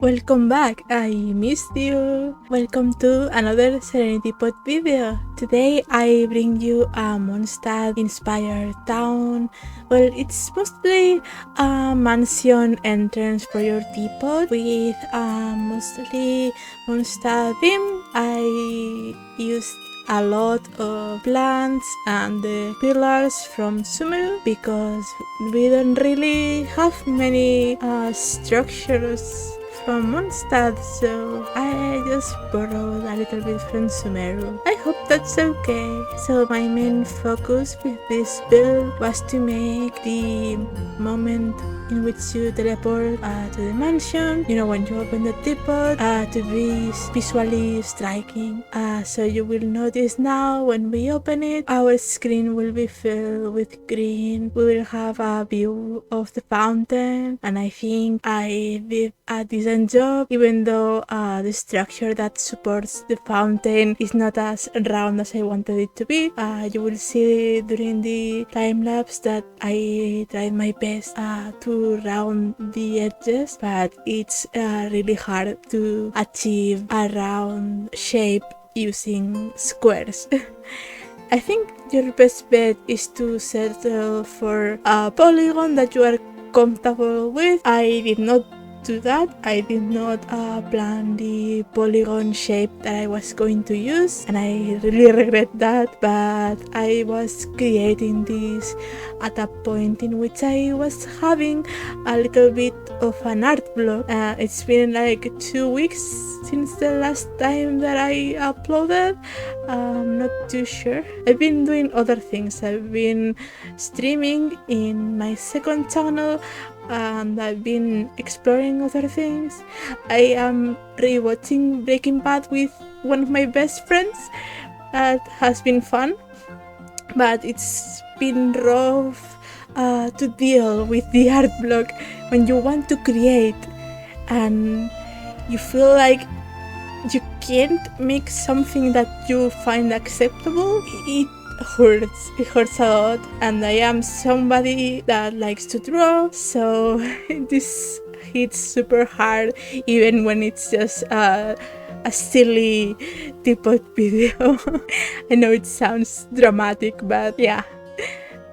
Welcome back, I missed you. Welcome to another Serenitea Pot video. Today I bring you a Mondstadt inspired town. Well, it's mostly a mansion entrance for your teapot with mostly Mondstadt theme. I used a lot of plants and the pillars from Sumeru because we don't really have many structures from Mondstadt, so I just borrowed a little bit from Sumeru. I hope that's okay. So my main focus with this build was to make the moment in which you teleport to the mansion, you know, when you open the teapot, to be visually striking. So you will notice now when we open it, our screen will be filled with green. We will have a view of the fountain, and I think I did a decent job, even though the structure that supports the fountain is not as round as I wanted it to be. You will see during the time lapse that I tried my best to round the edges, but it's really hard to achieve a round shape using squares. I think your best bet is to settle for a polygon that you are comfortable with. I did not do that. I did not plan the polygon shape that I was going to use, and I really regret that, but I was creating this at a point in which I was having a little bit of an art block. It's been like 2 weeks since the last time that I uploaded. I'm not too sure. I've been doing other things. I've been streaming in my second channel, and I've been exploring other things. I am rewatching Breaking Bad with one of my best friends. That has been fun, but it's been rough to deal with the art block when you want to create and you feel like you can't make something that you find acceptable. It hurts a lot, and I am somebody that likes to draw, so this hits super hard even when it's just a silly teapot video. I know it sounds dramatic, but yeah,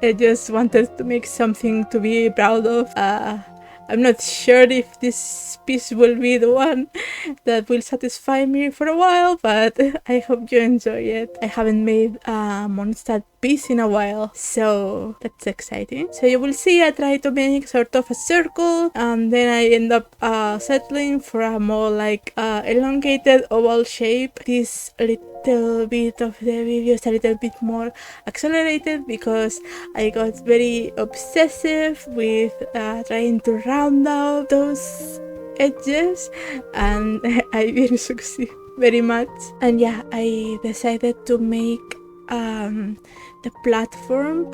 I just wanted to make something to be proud of. I'm not sure if this piece will be the one that will satisfy me for a while, but I hope you enjoy it. I haven't made a Mondstadt piece in a while, so that's exciting. So you will see I try to make sort of a circle, and then I end up settling for a more like elongated oval shape. This little bit of the video is a little bit more accelerated because I got very obsessive with trying to round out those edges, and I didn't succeed very much. And yeah, I decided to make the platform.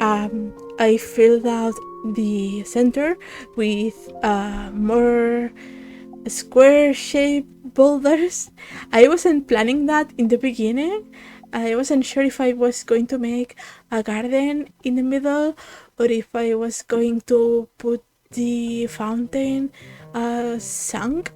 I filled out the center with more square shaped boulders. I wasn't planning that in the beginning. I wasn't sure if I was going to make a garden in the middle or if I was going to put the fountain sunk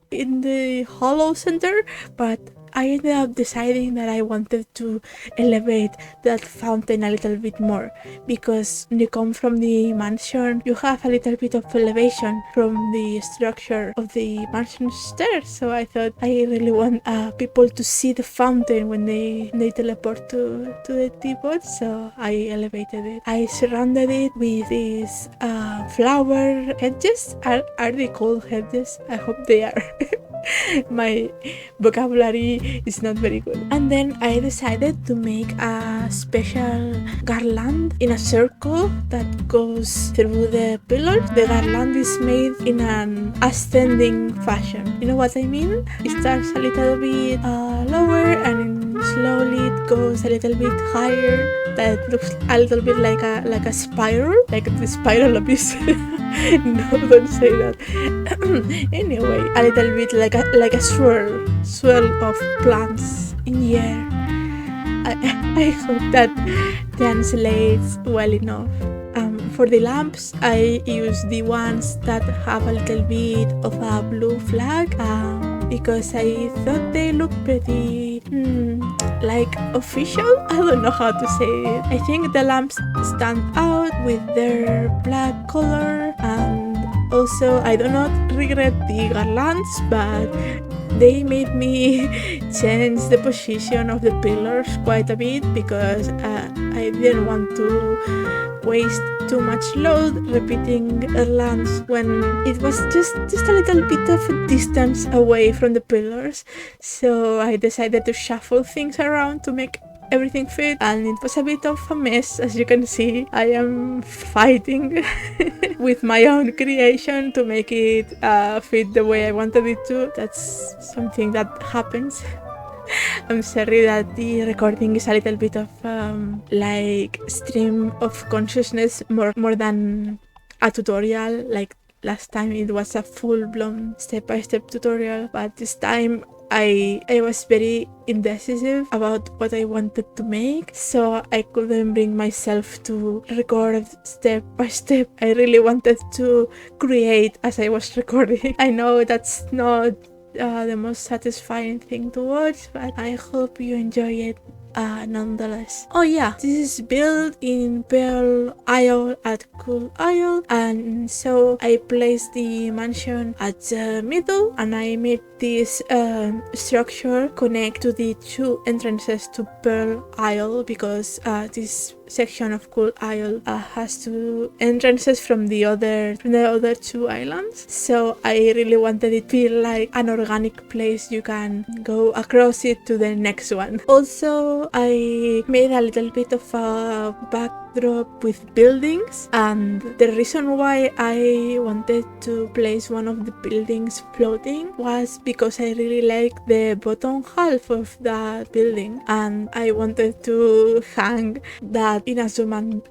in the hollow center, but I ended up deciding that I wanted to elevate that fountain a little bit more, because when you come from the mansion, you have a little bit of elevation from the structure of the mansion stairs. So I thought I really want people to see the fountain when they teleport to the teapot, so I elevated it. I surrounded it with these flower hedges. Are they called hedges? I hope they are. My vocabulary is not very good. And then I decided to make a special garland in a circle that goes through the pillars. The garland is made in an ascending fashion. You know what I mean? It starts a little bit lower, and slowly it goes a little bit higher. That looks a little bit like a spiral, like the spiral abyss. No, don't say that. Anyway, a little bit like a swirl of plants in the air. I hope that translates well enough. For the lamps, I use the ones that have a little bit of a blue flag because I thought they look pretty like official. I don't know how to say it. I think the lamps stand out with their black color, and also I do not regret the garlands, but they made me change the position of the pillars quite a bit because I didn't want to waste too much load repeating garlands when it was just a little bit of a distance away from the pillars. So I decided to shuffle things around to make everything fit, and it was a bit of a mess. As you can see, I am fighting with my own creation to make it fit the way I wanted it to. That's something that happens. I'm sorry that the recording is a little bit of like stream of consciousness more than a tutorial. Like last time it was a full-blown step-by-step tutorial, but this time I was very indecisive about what I wanted to make, so I couldn't bring myself to record step by step. I really wanted to create as I was recording. I know that's not the most satisfying thing to watch, but I hope you enjoy it nonetheless. Oh yeah, this is built in Pearl Isle at Cool Isle, and so I placed the mansion at the middle, and I made this structure connect to the two entrances to Pearl Isle because this section of Cool Isle has two entrances from the other two islands. So I really wanted it to feel like an organic place. You can go across it to the next one. Also, I made a little bit of a backdrop with buildings, and the reason why I wanted to place one of the buildings floating was because I really like the bottom half of that building, and I wanted to hang that Inazuman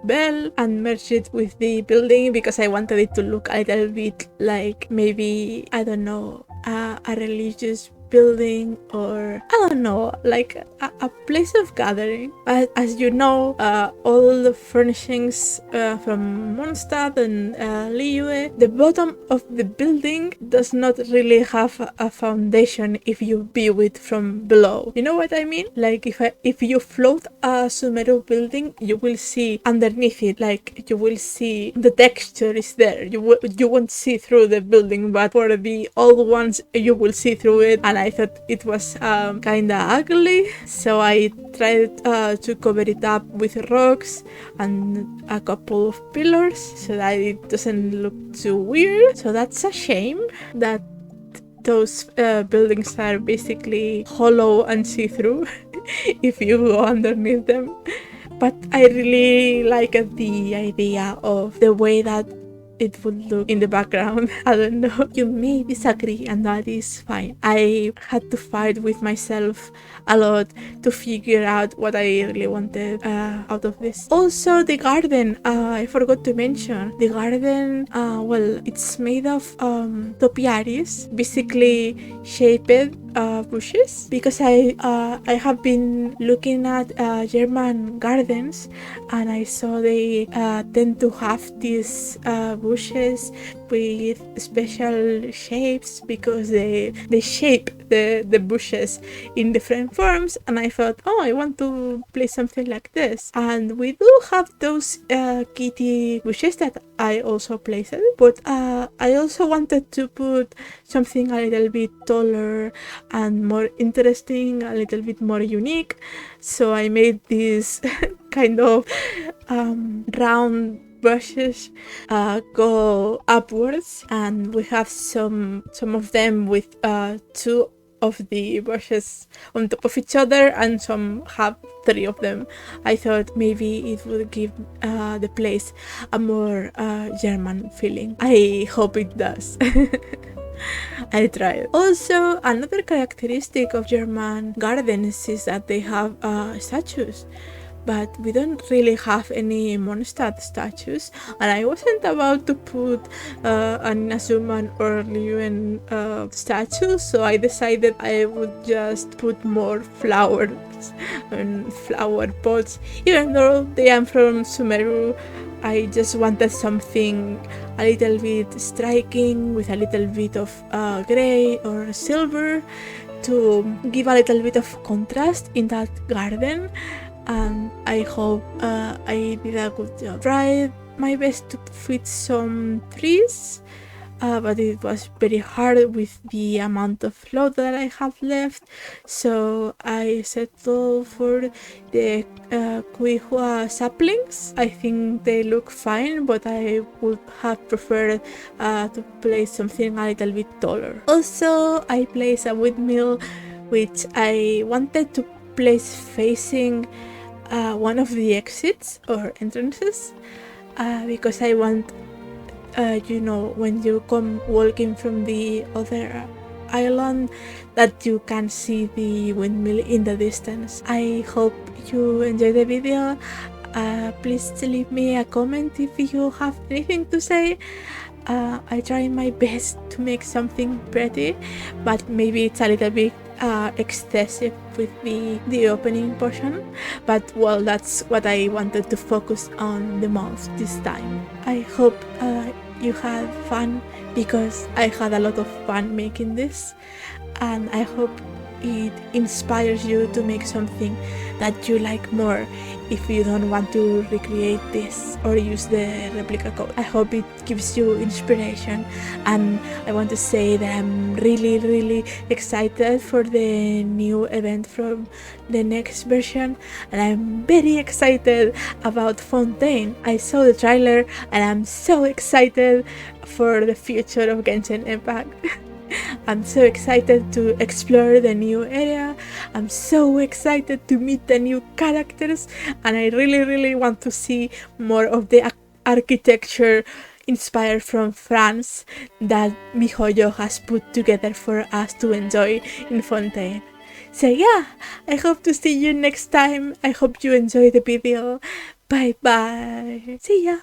bell and merge it with the building because I wanted it to look a little bit like maybe, I don't know, a religious building, or I don't know, like a place of gathering. But as you know, all the furnishings from Mondstadt and Liyue, the bottom of the building does not really have a foundation if you view it from below. You know what I mean? Like if you float a Sumeru building, you will see underneath it, like you will see the texture is there. You won't see through the building, but for the old ones, you will see through it. And I thought it was kinda ugly, so I tried to cover it up with rocks and a couple of pillars so that it doesn't look too weird. So that's a shame that those buildings are basically hollow and see-through if you go underneath them. But I really like the idea of the way that it would look in the background. I don't know, you may disagree, and that is fine. I had to fight with myself a lot to figure out what I really wanted out of this. Also, the garden, I forgot to mention. The garden, well, it's made of topiaries, basically shaped bushes, because I have been looking at German gardens, and I saw they tend to have these bushes with special shapes because they shape the bushes in different forms, and I thought, oh, I want to place something like this. And we do have those kitty bushes that I also placed, but I also wanted to put something a little bit taller and more interesting, a little bit more unique, so I made this kind of round brushes go upwards, and we have some of them with two of the brushes on top of each other, and some have three of them. I thought maybe it would give the place a more German feeling. I hope it does. I tried. Also, another characteristic of German gardens is that they have statues, but we don't really have any Mondstadt statues, and I wasn't about to put an Inazuman or Liyuen statue, so I decided I would just put more flowers and flower pots. Even though they are from Sumeru, I just wanted something a little bit striking with a little bit of gray or silver to give a little bit of contrast in that garden, and I hope I did a good job. Tried my best to fit some trees, but it was very hard with the amount of load that I have left, so I settled for the Kuihua saplings. I think they look fine, but I would have preferred to place something a little bit taller. Also, I placed a windmill, which I wanted to place facing one of the exits or entrances, because I want when you come walking from the other island, that you can see the windmill in the distance. I hope you enjoy the video. Please leave me a comment if you have anything to say. I try my best to make something pretty, but maybe it's a little bit excessive with the opening portion, but well, that's what I wanted to focus on the most this time. I hope you had fun, because I had a lot of fun making this, and I hope it inspires you to make something that you like more if you don't want to recreate this or use the replica code. I hope it gives you inspiration, and I want to say that I'm really excited for the new event from the next version, and I'm very excited about Fontaine. I saw the trailer and I'm so excited for the future of Genshin Impact. I'm so excited to explore the new area. I'm so excited to meet the new characters, and I really want to see more of the architecture inspired from France that miHoYo has put together for us to enjoy in Fontaine. So yeah, I hope to see you next time. I hope you enjoy the video. Bye bye. See ya.